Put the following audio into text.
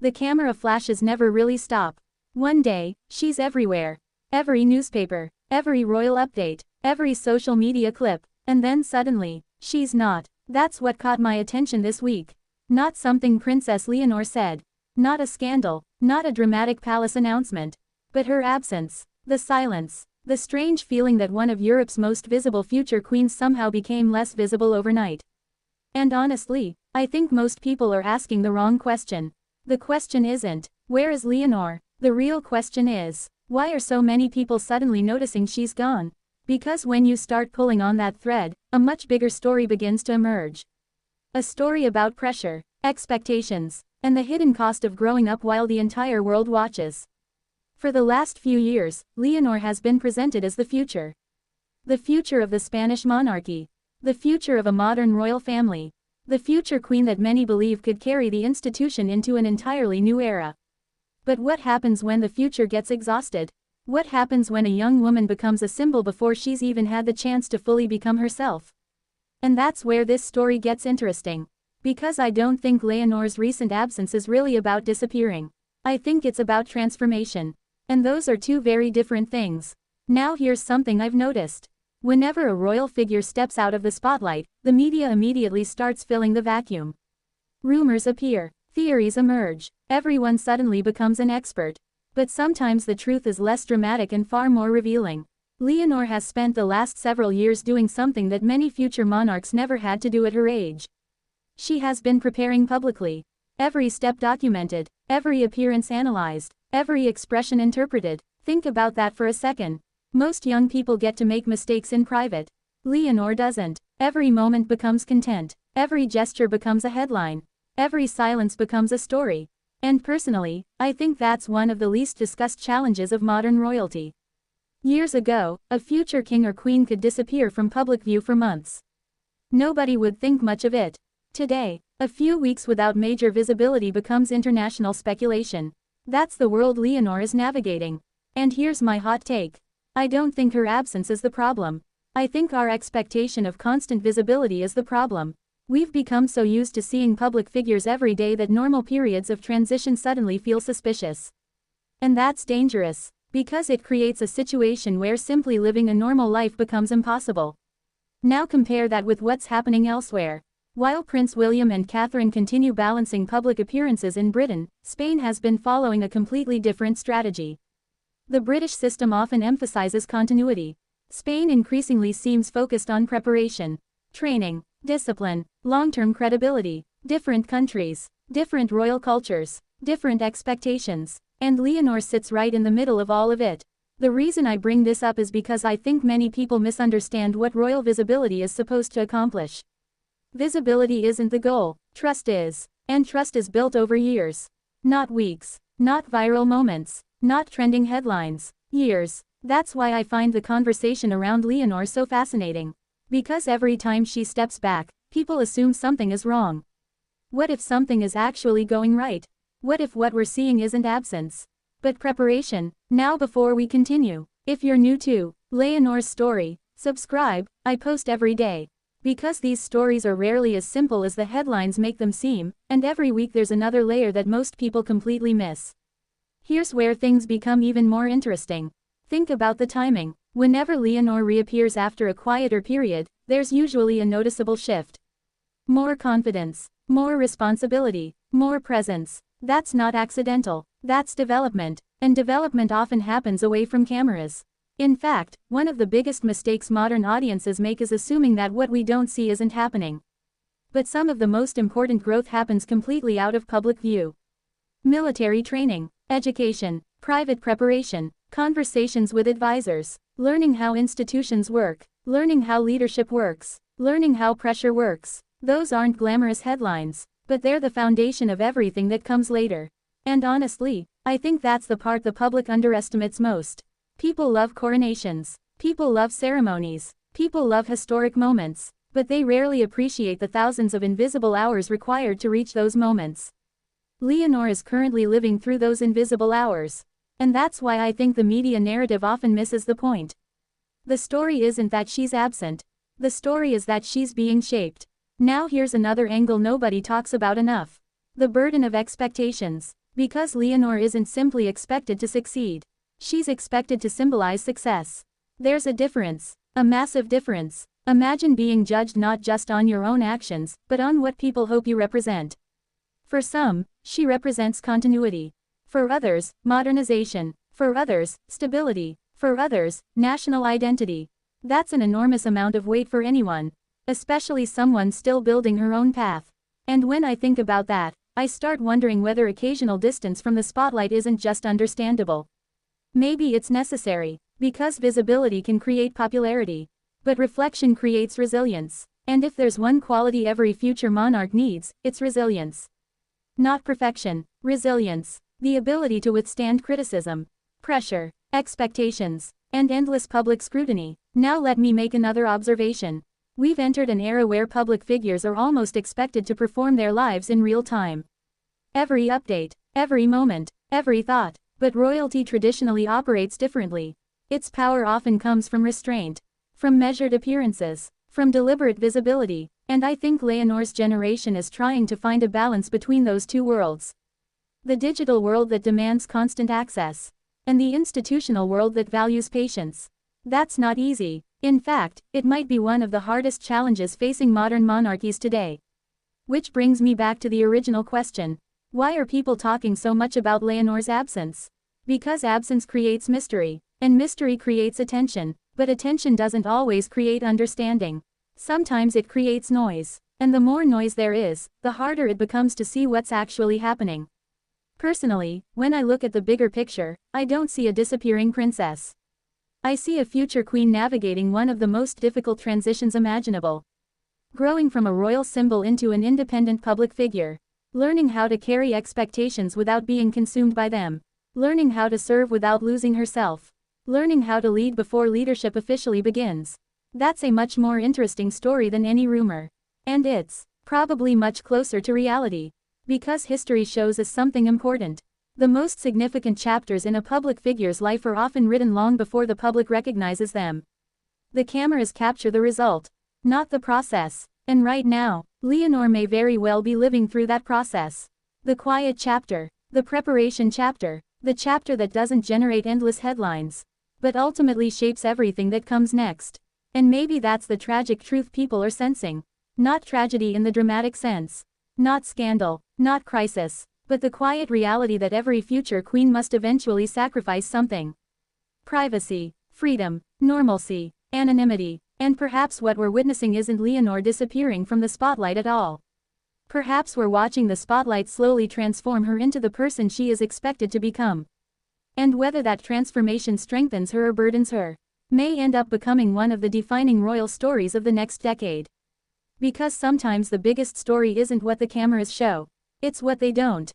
The camera flashes never really stop. One day, she's everywhere. Every newspaper, every royal update, every social media clip, and then suddenly, she's not. That's what caught my attention this week. Not something Princess Leonor said. Not a scandal, not a dramatic palace announcement. But her absence, the silence, the strange feeling that one of Europe's most visible future queens somehow became less visible overnight. And honestly, I think most people are asking the wrong question. The question isn't, where is Leonor? The real question is, why are so many people suddenly noticing she's gone? Because when you start pulling on that thread, a much bigger story begins to emerge. A story about pressure, expectations, and the hidden cost of growing up while the entire world watches. For the last few years, Leonor has been presented as the future. The future of the Spanish monarchy. The future of a modern royal family. The future queen that many believe could carry the institution into an entirely new era. But what happens when the future gets exhausted? What happens when a young woman becomes a symbol before she's even had the chance to fully become herself? And that's where this story gets interesting. Because I don't think Leonor's recent absence is really about disappearing. I think it's about transformation. And those are two very different things. Now here's something I've noticed. Whenever a royal figure steps out of the spotlight, the media immediately starts filling the vacuum. Rumors appear, theories emerge, everyone suddenly becomes an expert. But sometimes the truth is less dramatic and far more revealing. Leonor has spent the last several years doing something that many future monarchs never had to do at her age. She has been preparing publicly. Every step documented, every appearance analyzed, every expression interpreted. Think about that for a second. Most young people get to make mistakes in private. Leonor doesn't. Every moment becomes content. Every gesture becomes a headline. Every silence becomes a story. And personally, I think that's one of the least discussed challenges of modern royalty. Years ago, a future king or queen could disappear from public view for months. Nobody would think much of it. Today, a few weeks without major visibility becomes international speculation. That's the world Leonor is navigating. And here's my hot take. I don't think her absence is the problem. I think our expectation of constant visibility is the problem. We've become so used to seeing public figures every day that normal periods of transition suddenly feel suspicious. And that's dangerous, because it creates a situation where simply living a normal life becomes impossible. Now compare that with what's happening elsewhere. While Prince William and Catherine continue balancing public appearances in Britain, Spain has been following a completely different strategy. The British system often emphasizes continuity. Spain increasingly seems focused on preparation, training, discipline, long-term credibility. Different countries, different royal cultures, different expectations, and Leonor sits right in the middle of all of it. The reason I bring this up is because I think many people misunderstand what royal visibility is supposed to accomplish. Visibility isn't the goal, trust is. And trust is built over years. Not weeks, not viral moments, not trending headlines. Years. That's why I find the conversation around Leonor so fascinating. Because every time she steps back, people assume something is wrong. What if something is actually going right? What if what we're seeing isn't absence, but preparation? Now before we continue, if you're new to Leonor's story, subscribe. I post every day. Because these stories are rarely as simple as the headlines make them seem, and every week there's another layer that most people completely miss. Here's where things become even more interesting. Think about the timing. Whenever Leonor reappears after a quieter period, there's usually a noticeable shift. More confidence, more responsibility, more presence. That's not accidental. That's development, and development often happens away from cameras. In fact, one of the biggest mistakes modern audiences make is assuming that what we don't see isn't happening. But some of the most important growth happens completely out of public view. Military training, education, private preparation, conversations with advisors, learning how institutions work, learning how leadership works, learning how pressure works. Those aren't glamorous headlines, but they're the foundation of everything that comes later. And honestly, I think that's the part the public underestimates most. People love coronations, people love ceremonies, people love historic moments, but they rarely appreciate the thousands of invisible hours required to reach those moments. Leonor is currently living through those invisible hours. And that's why I think the media narrative often misses the point. The story isn't that she's absent. The story is that she's being shaped. Now here's another angle nobody talks about enough. The burden of expectations. Because Leonor isn't simply expected to succeed. She's expected to symbolize success. There's a difference. A massive difference. Imagine being judged not just on your own actions, but on what people hope you represent. For some, she represents continuity. For others, modernization. For others, stability. For others, national identity. That's an enormous amount of weight for anyone, especially someone still building her own path. And when I think about that, I start wondering whether occasional distance from the spotlight isn't just understandable. Maybe it's necessary, because visibility can create popularity. But reflection creates resilience. And if there's one quality every future monarch needs, it's resilience. Not perfection, resilience. The ability to withstand criticism, pressure, expectations, and endless public scrutiny. Now let me make another observation. We've entered an era where public figures are almost expected to perform their lives in real time. Every update, every moment, every thought. But royalty traditionally operates differently. Its power often comes from restraint, from measured appearances, from deliberate visibility, and I think Leonor's generation is trying to find a balance between those two worlds. The digital world that demands constant access, and the institutional world that values patience. That's not easy. In fact, it might be one of the hardest challenges facing modern monarchies today. Which brings me back to the original question. Why are people talking so much about Leonor's absence? Because absence creates mystery, and mystery creates attention, but attention doesn't always create understanding. Sometimes it creates noise, and the more noise there is, the harder it becomes to see what's actually happening. Personally, when I look at the bigger picture, I don't see a disappearing princess. I see a future queen navigating one of the most difficult transitions imaginable. Growing from a royal symbol into an independent public figure. Learning how to carry expectations without being consumed by them. Learning how to serve without losing herself. Learning how to lead before leadership officially begins. That's a much more interesting story than any rumor. And it's probably much closer to reality. Because history shows us something important. The most significant chapters in a public figure's life are often written long before the public recognizes them. The cameras capture the result, not the process. And right now, Leonor may very well be living through that process. The quiet chapter, the preparation chapter, the chapter that doesn't generate endless headlines, but ultimately shapes everything that comes next. And maybe that's the tragic truth people are sensing. Not tragedy in the dramatic sense. Not scandal, not crisis, but the quiet reality that every future queen must eventually sacrifice something. Privacy, freedom, normalcy, anonymity, and perhaps what we're witnessing isn't Leonor disappearing from the spotlight at all. Perhaps we're watching the spotlight slowly transform her into the person she is expected to become. And whether that transformation strengthens her or burdens her, may end up becoming one of the defining royal stories of the next decade. Because sometimes the biggest story isn't what the cameras show, it's what they don't.